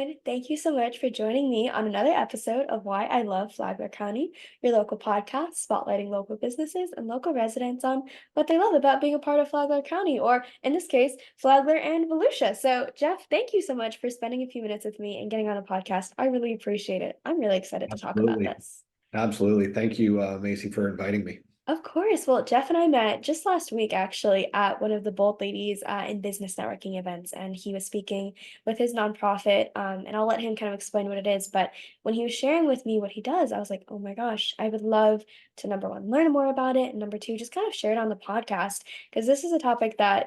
everyone. Thank you so much for joining me on another episode of Why I Love Flagler County, your local podcast spotlighting local businesses and local residents on what they love about being a part of Flagler County, or in this case, Flagler and Volusia. So, Jeff, thank you so much for spending a few minutes with me and getting on the podcast. I really appreciate it. I'm really excited to talk about Absolutely. this. Absolutely. Thank you, Macy, for inviting me. Of course. Well, Jeff and I met just last week, actually, at one of the Bold Ladies in business networking events, and he was speaking with his nonprofit. And I'll let him kind of explain what it is. But when he was sharing with me what he does, I was like, oh my gosh, I would love to number one, learn more about it, and number two, just kind of share it on the podcast because this is a topic that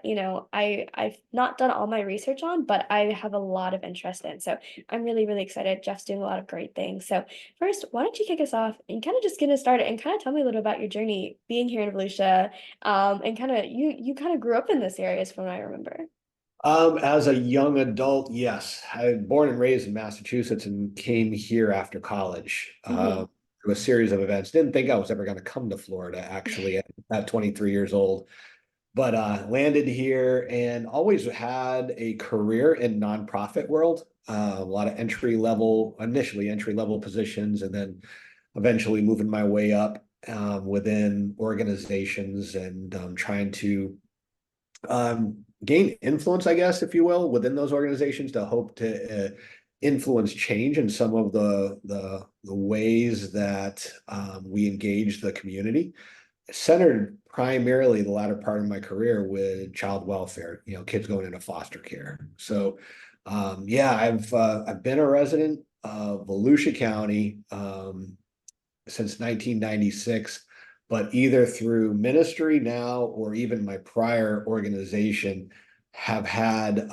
I've not done all my research on, but I have a lot of interest in. So I'm really really excited. Jeff's doing a lot of great things. So first, why don't you kick us off and kind of just get us started and kind of tell me a little about your journey being here in Volusia, and kind of you kind of grew up in this area, is from what I remember. As a young adult, yes, I was born and raised in Massachusetts and came here after college Hmm. through a series of events. Didn't think I was ever going to come to Florida, actually, at 23 years old, but landed here and always had a career in nonprofit world. A lot of initially entry level positions, and then eventually moving my way up within organizations and trying to gain influence, I guess, if you will, within those organizations to hope to influence change in some of the ways that we engage the community. Centered primarily the latter part of my career with child welfare, kids going into foster care. So, yeah, I've been a resident of Volusia County since 1996, but either through ministry now or even my prior organization have had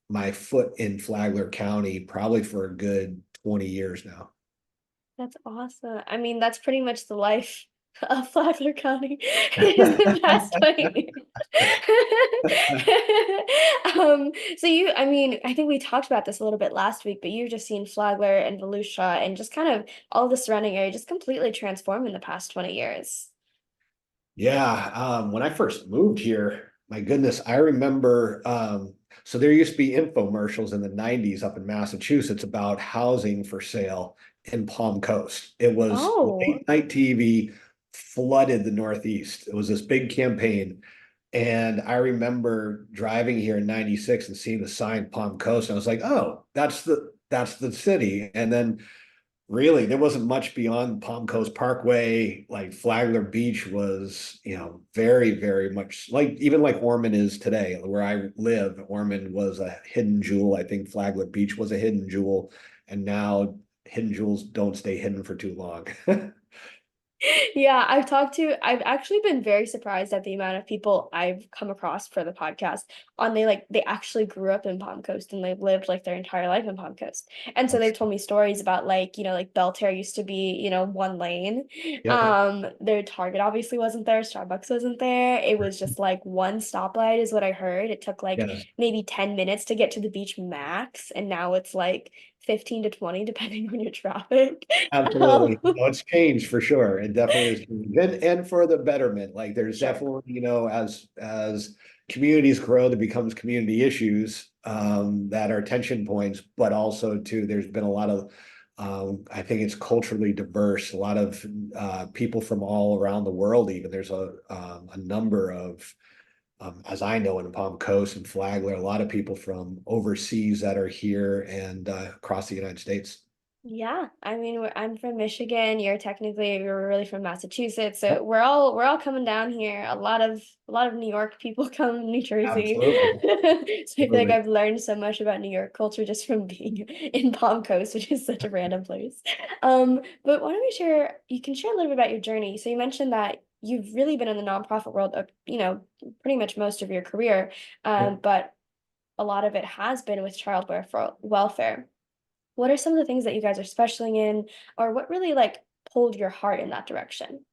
my foot in Flagler County probably for a good 20 years now. That's awesome. I mean, that's pretty much the life of Flagler County is the past 20 years. So I mean, I think we talked about this a little bit last week, but you've just seen Flagler and Volusia and just kind of all the surrounding area just completely transform in the past 20 years. Yeah, when I first moved here, my goodness, I remember so there used to be infomercials in the 90s up in Massachusetts about housing for sale in Palm Coast. It was Oh. late night TV flooded the Northeast. It was this big campaign. And I remember driving here in 96 and seeing the sign Palm Coast. And I was like, oh, that's the city. And then really there wasn't much beyond Palm Coast Parkway. Like Flagler Beach was, very, very much like even like Ormond is today, where I live. Ormond was a hidden jewel. I think Flagler Beach was a hidden jewel. And now hidden jewels don't stay hidden for too long. Yeah, I've actually been very surprised at the amount of people I've come across for the podcast on they actually grew up in Palm Coast and they've lived like their entire life in Palm Coast. And so they've told me stories about like Belterre used to be, one lane. Yep. Their Target obviously wasn't there, Starbucks wasn't there. It was just like one stoplight is what I heard. It took like Yes. maybe 10 minutes to get to the beach max, and now it's like 15 to 20 depending on your traffic. Absolutely. Um, It's changed for sure. It definitely is changed. And for the betterment. Like there's sure. definitely, as communities grow, there becomes community issues that are tension points, but also too, there's been a lot of I think it's culturally diverse, a lot of people from all around the world, even there's a number of as I know in Palm Coast and Flagler, a lot of people from overseas that are here and across the United States. Yeah, I mean, I'm from Michigan. You're really from Massachusetts, so Yep, we're all coming down here. A lot of New York people come, New Jersey. absolutely. So I feel like Absolutely. I've learned so much about New York culture just from being in Palm Coast, which is such a random place. But why don't we share? You can share a little bit about your journey. So you mentioned that you've really been in the nonprofit world, pretty much most of your career, Yep. but a lot of it has been with welfare. What are some of the things that you guys are specialing in, or what really like pulled your heart in that direction?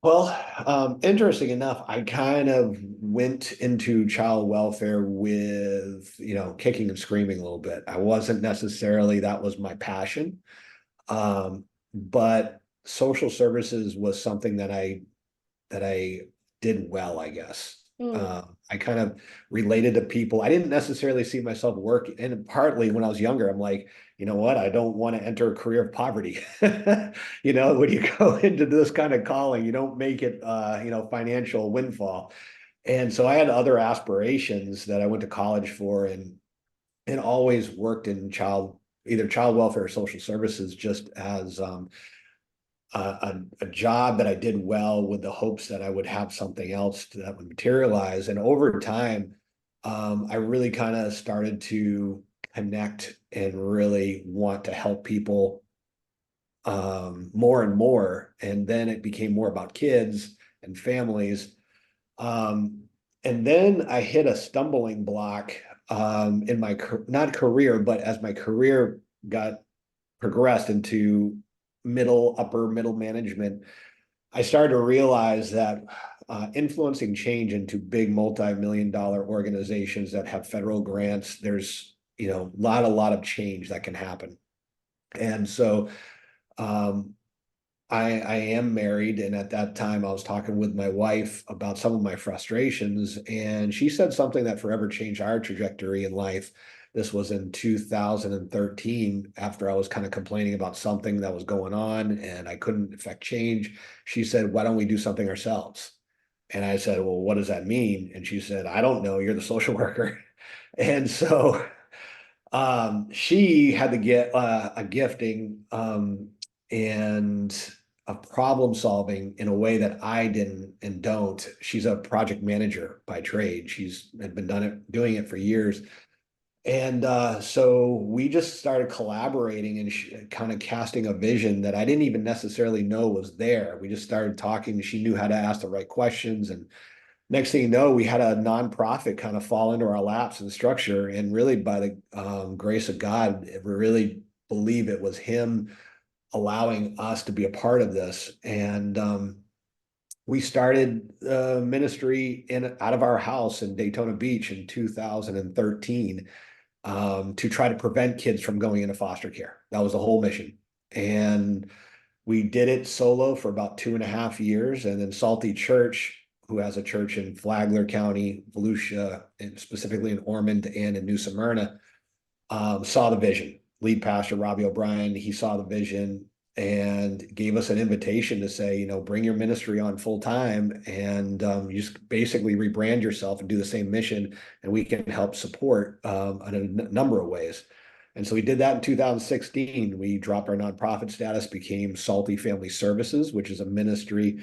Well, interesting enough, I kind of went into child welfare with, kicking and screaming a little bit. I wasn't necessarily, that was my passion. But social services was something that I did well, I guess. Mm, I kind of related to people. I didn't necessarily see myself working, and partly when I was younger, I'm like, you know what? I don't want to enter a career of poverty. When you go into this kind of calling, you don't make it, financial windfall. And so I had other aspirations that I went to college for, and always worked in either child welfare or social services, just as a job that I did well, with the hopes that I would have something else that would materialize. And over time, I really kind of started to connect and really want to help people more and more. And then it became more about kids and families. Um, and then I hit a stumbling block in my not career, but as my career got progressed into upper middle management, I started to realize that influencing change into big multi-million dollar organizations that have federal grants, there's a lot of change that can happen. And so um, I am married, and at that time I was talking with my wife about some of my frustrations, and she said something that forever changed our trajectory in life. This was in 2013, after I was kind of complaining about something that was going on and I couldn't affect change. She said, "Why don't we do something ourselves?" And I said, "Well, what does that mean?" And she said, "I don't know. You're the social worker." And so she had to get a gifting and a problem solving in a way that I didn't and don't. She's a project manager by trade. She's had been doing it for years. And so we just started collaborating and kind of casting a vision that I didn't even necessarily know was there. We just started talking. She knew how to ask the right questions, and next thing you know, we had a nonprofit kind of fall into our laps and structure. And really, by the grace of God, we really believe it was Him allowing us to be a part of this. And we started ministry out of our house in Daytona Beach in 2013, to try to prevent kids from going into foster care. That was the whole mission. And we did it solo for about 2.5 years. And then Salty Church, who has a church in Flagler County, Volusia, and specifically in Ormond and in New Smyrna, saw the vision. Lead pastor Robbie O'Brien, he saw the vision and gave us an invitation to say, bring your ministry on full time, and you just basically rebrand yourself and do the same mission, and we can help support in a number of ways. And so we did that in 2016. We dropped our nonprofit status, became Salty Family Services, which is a ministry.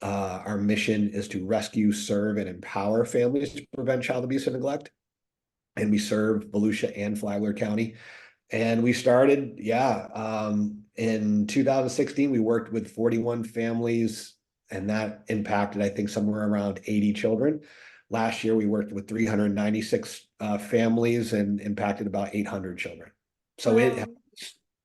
Our mission is to rescue, serve, and empower families to prevent child abuse and neglect. And we serve Volusia and Flagler County. And we started, in 2016, we worked with 41 families, and that impacted, I think, somewhere around 80 children. Last year, we worked with 396 families and impacted about 800 children. So it has wow.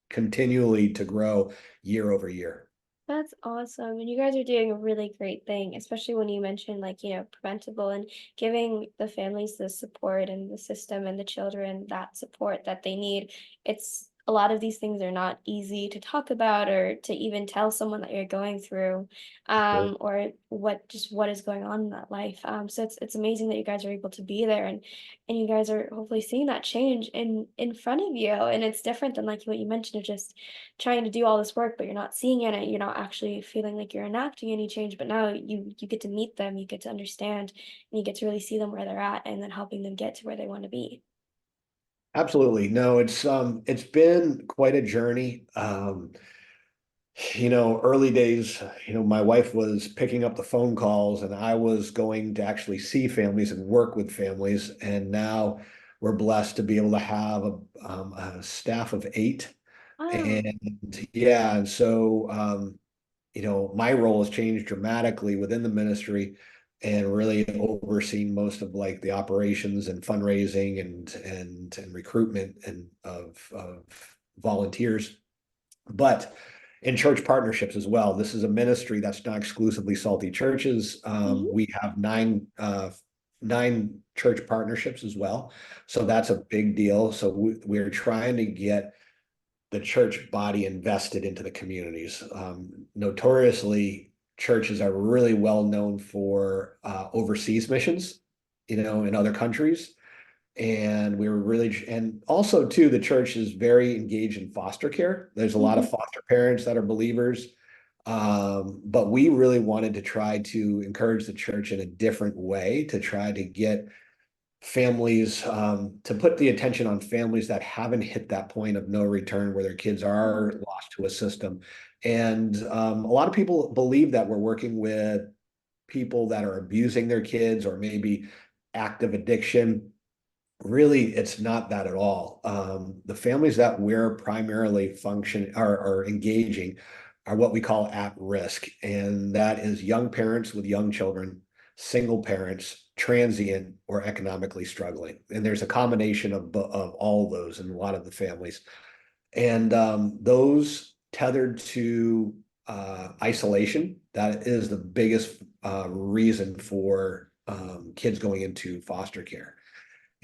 continually to grow year over year. That's awesome. And you guys are doing a really great thing, especially when you mentioned like, preventable and giving the families the support and the system and the children that support that they need. It's a lot of these things are not easy to talk about or to even tell someone that you're going through, Sure. or what is going on in that life. So it's amazing that you guys are able to be there and you guys are hopefully seeing that change in front of you. And it's different than like what you mentioned of just trying to do all this work, but you're not seeing it, you're not actually feeling like you're enacting any change. But now you get to meet them, you get to understand, and you get to really see them where they're at, and then helping them get to where they want to be. Absolutely. No, it's been quite a journey. Early days, my wife was picking up the phone calls and I was going to actually see families and work with families. And now we're blessed to be able to have a staff of 8. Wow. And yeah, and so, my role has changed dramatically within the ministry and really overseeing most of like the operations and fundraising and recruitment and of volunteers, but in church partnerships as well. This is a ministry that's not exclusively Salty churches. Mhm. We have nine church partnerships as well, so that's a big deal. So we're trying to get the church body invested into the communities. Notoriously, churches are really well known for overseas missions, in other countries. And we were really, and also too, the church is very engaged in foster care. There's a lot of Mhm. foster parents that are believers. But we really wanted to try to encourage the church in a different way to try to get families, to put the attention on families that haven't hit that point of no return where their kids are Mhm. lost to a system. And a lot of people believe that we're working with people that are abusing their kids or maybe active addiction. Really, it's not that at all. The families that we're primarily function are engaging are what we call at risk, and that is young parents with young children, single parents, transient or economically struggling. And there's a combination of all of those in a lot of the families. And those tethered to isolation, that is the biggest reason for kids going into foster care.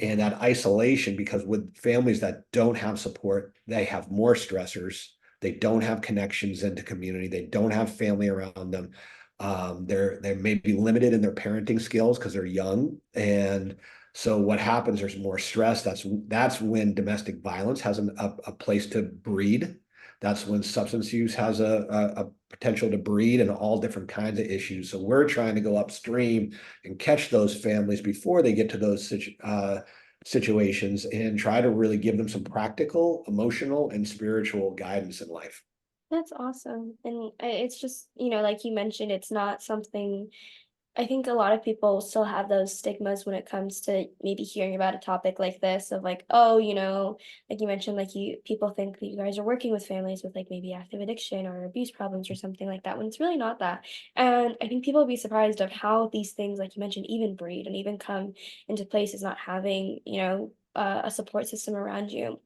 And that isolation, because with families that don't have support, they have more stressors. They don't have connections into community. They don't have family around them. They may be limited in their parenting skills because they're young. And so what happens, there's more stress. That's when domestic violence has a place to breed. That's when substance use has a potential to breed and all different kinds of issues. So we're trying to go upstream and catch those families before they get to those situations and try to really give them some practical, emotional, and spiritual guidance in life. That's awesome. And it's just, like you mentioned, it's not something. I think a lot of people still have those stigmas when it comes to maybe hearing about a topic like this of like, oh, like you mentioned, like people think that you guys are working with families with like maybe active addiction or abuse problems or something like that when it's really not that. And I think people would be surprised of how these things, like you mentioned, even breed and even come into place is not having, a support system around you.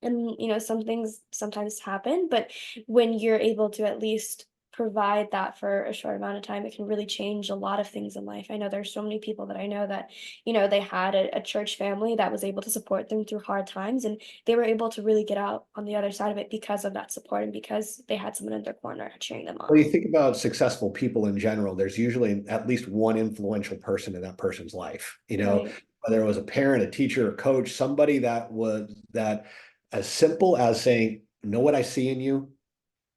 And, some things sometimes happen, but when you're able to at least provide that for a short amount of time, it can really change a lot of things in life. I know there's so many people that I know that, they had a church family that was able to support them through hard times, and they were able to really get out on the other side of it because of that support and because they had someone in their corner cheering them When on. you think about successful people in general, there's usually at least one influential person in that person's life, Right. whether it was a parent, a teacher, a coach, somebody that was that as simple as saying, know what I see in you,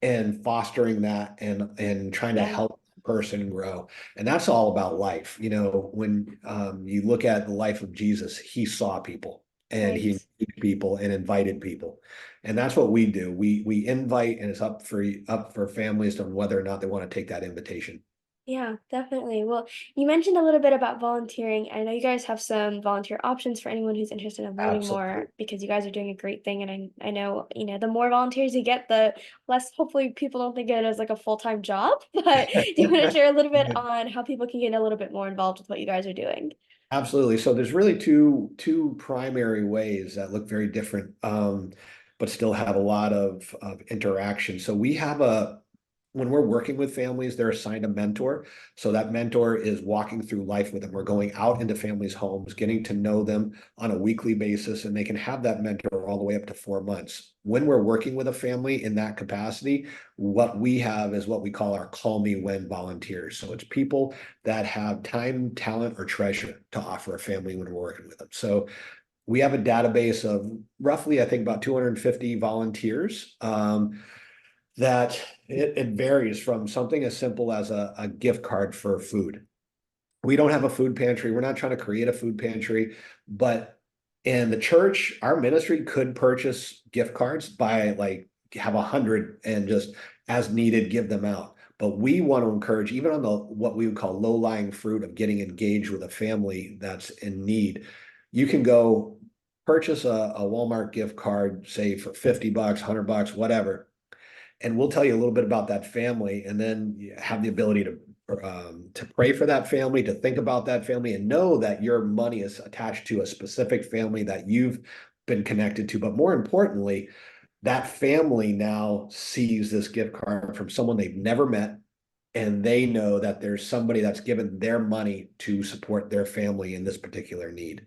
and fostering that and trying to Yeah. help the person grow. And that's all about life. When you look at the life of Jesus, he saw people and he Right. engaged people and invited people. And that's what we do. We invite, and it's up for families on whether or not they want to take that invitation. Yeah, definitely. Well, you mentioned a little bit about volunteering. I know you guys have some volunteer options for anyone who's interested in learning Absolutely. more because you guys are doing a great thing. And I know, the more volunteers you get, the less hopefully people don't think of it as like a full-time job. But do you want to share a little bit on how people can get a little bit more involved with what you guys are doing? Absolutely. So there's really two primary ways that look very different, but still have a lot of interaction. So we have when we're working with families, they're assigned a mentor. So that mentor is walking through life with them. We're going out into families' homes, getting to know them on a weekly basis, and they can have that mentor all the way up to 4 months. When we're working with a family in that capacity, what we have is what we call our call me when volunteers. So it's people that have time, talent, or treasure to offer a family when we're working with them. So we have a database of roughly, I think, about 250 volunteers. That it varies from something as simple as a gift card for food. We don't have a food pantry. We're not trying to create a food pantry, but in the church, our ministry could purchase gift cards by like have 100 and just as needed give them out. But we want to encourage, even on the what we would call low-lying fruit of getting engaged with a family that's in need, you can go purchase a Walmart gift card, say for $50, $100, whatever, and we'll tell you a little bit about that family, and then you have the ability to pray for that family, to think about that family, and know that your money is attached to a specific family that you've been connected to. But more importantly, that family now sees this gift card from someone they've never met, and they know that there's somebody that's given their money to support their family in this particular need.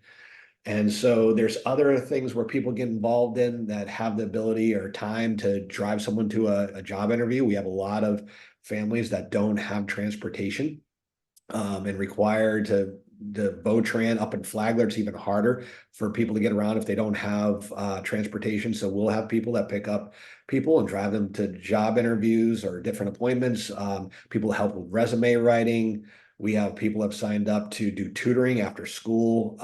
And so there's other things where people get involved in that have the ability or time to drive someone to a job interview. We have a lot of families that don't have transportation and required to the Botran up in Flagler. It's even harder for people to get around if they don't have transportation. So we'll have people that pick up people and drive them to job interviews or different appointments. People help with resume writing. We have people have signed up to do tutoring after school.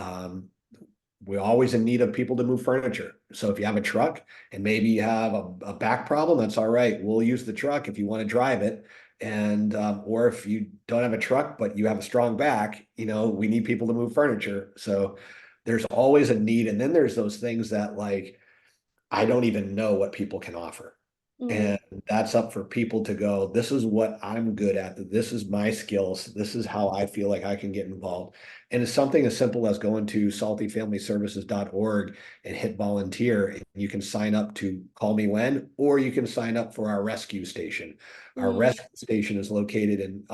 We're always in need of people to move furniture. So if you have a truck and maybe you have a back problem, that's all right. We'll use the truck if you want to drive it. And or if you don't have a truck, but you have a strong back, we need people to move furniture. So there's always a need. And then there's those things that like I don't even know what people can offer. Mhm. And that's up for people to go, this is what I'm good at. This is my skills. This is how I feel like I can get involved. And it's something as simple as going to saltyfamilyservices.org and hit volunteer. And you can sign up to call me when, or you can sign up for our rescue station. Our Mm. rescue station is located in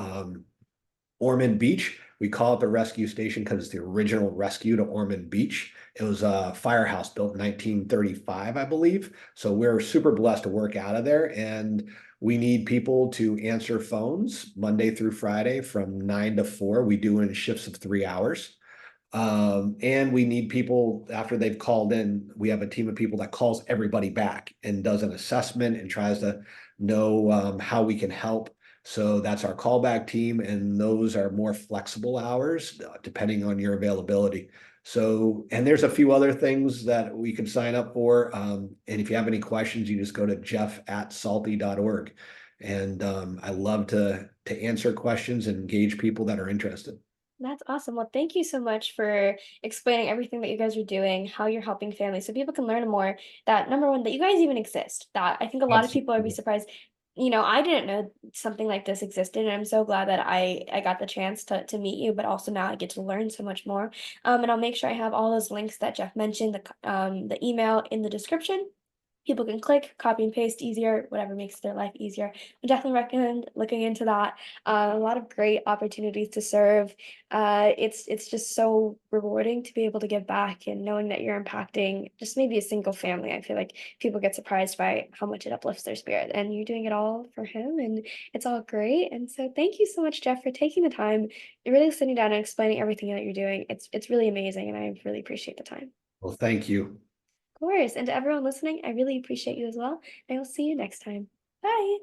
Ormond Beach. We call it the rescue station because it's the original rescue to Ormond Beach. It was a firehouse built in 1935, I believe. So we're super blessed to work out of there. And we need people to answer phones Monday through Friday from 9 to 4. We do it in shifts of 3 hours. And we need people after they've called in. We have a team of people that calls everybody back and does an assessment and tries to know how we can help. So that's our callback team, and those are more flexible hours depending on your availability. So, and there's a few other things that we can sign up for. And if you have any questions, you just go to jeff@salty.org. And I love to answer questions and engage people that are interested. That's awesome. Well, thank you so much for explaining everything that you guys are doing, how you're helping families, so people can learn more that number one, that you guys even exist. That I think a lot of people would be Absolutely. surprised. I didn't know something like this existed, and I'm so glad that I got the chance to meet you, but also now I get to learn so much more. And I'll make sure I have all those links that Jeff mentioned, the email in the description. People can click, copy and paste easier, whatever makes their life easier. I definitely recommend looking into that. A lot of great opportunities to serve. It's just so rewarding to be able to give back and knowing that you're impacting just maybe a single family. I feel like people get surprised by how much it uplifts their spirit, and you're doing it all for him, and it's all great. And so, thank you so much, Jeff, for taking the time, really sitting down and explaining everything that you're doing. It's really amazing, and I really appreciate the time. Well, thank you. Of course, and to everyone listening, I really appreciate you as well. I will see you next time. Bye.